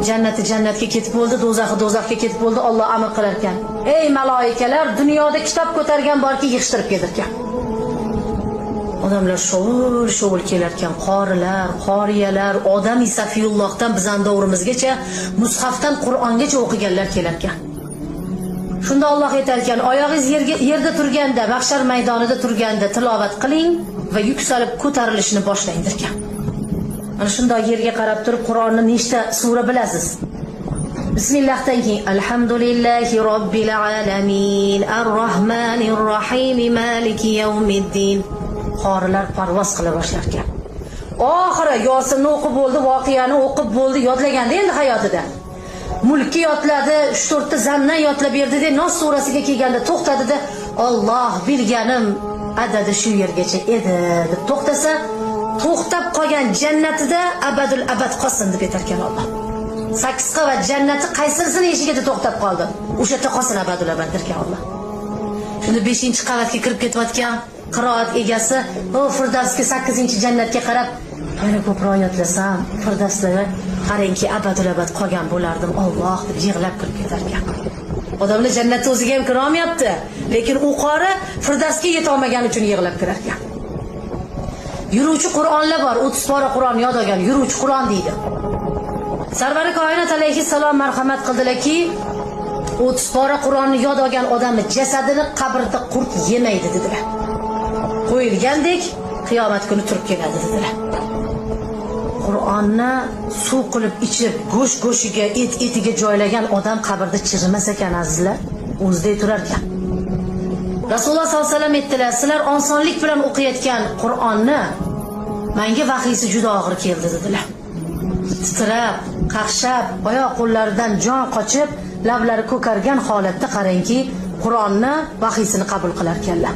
jannatga ketib bo'ldi, do'zaxga ketib bo'ldi. Alloh amr qilar ekan. Ey maloikalar, dunyoda kitob ko'targan borki, yig'ishtirib kelar ekan. Odamlar shovul kelar ekan, qorilar, qoriyalar, odam Safiyullohdan bizning davrimizgacha mushafdan Qur'ongacha o'qiganlar kelar ekan. Shunda Alloh aytar ekan, oyog'ingiz yerda turganda, mahshar maydonida turganda tilovat qiling va yuksalib ko'tarilishni boshlang ekan. Mana shunday yerga qarab turib Qur'onni nechta sura bilasiz? Bismillahdan keyin alhamdulillahi robbil alamin arrohmanir rohim maliki yawmiddin. Qorilar parvoz qila boshlar ekan. Oxiri Yosinni o'qib bo'ldi, voqeani o'qib bo'ldi, yodlaganda endi hayotida. Mulki yodladi, 3-4 ta zamdan yodlab berdi-da, Nos surasiga kelganda to'xtadi-da, Alloh bilganim adadi shu yergacha edi deb to'xtasa, to'xtab qolgan jannatida abadul abad qolsin deb aytarkan Alloh. 8 qavat jannati qaysirisini eshigida to'xtab qoldi. O'sha yerda qolsin abadul abad derkan Alloh. Shunda 5-qavatga kirib ketayotgan qiroat egasi, o Firdavsga 8-jannatga qarab, yana ko'proq yodlasam, Firdavsga qarangki abadul abad qolgan bo'lardim, Alloh deb yig'lab kirib ketar ekan. Odamlar jannatga o'ziga ham kira olmayapti, lekin u qori Firdavsga yeta olmagani uchun yig'lab kirar ekan. Yuruvchi Qur'onlar bor, 30 pora Qur'on yod olgan, yuruvchi Qur'on deydi. Sarvari koinot alayhissalom marhamat qildilarki, 30 pora Qur'onni yod olgan odamni jasadini qabrda qurt yemaydi dedilar. Qo'yilgandek qiyomat kuni turib keladi dedilar. Qur'onni suv qilib ichib, go'sht-go'shiga, etiga joylagan odam qabrda chirimas ekan azizlar, o'zida turar ekan. Rasululloh sollallohu alayhi vasallam aytdilar, sizlar osonlik bilan o'qiyotgan Qur'onni menga vahiysi juda og'ir keldi dedilar. Titrab, qaqshab, oyoq qo'llaridan jon qochib, lablari ko'kargan holatda qarangki, Qur'onni vahiysini qabul qilar ekanlar.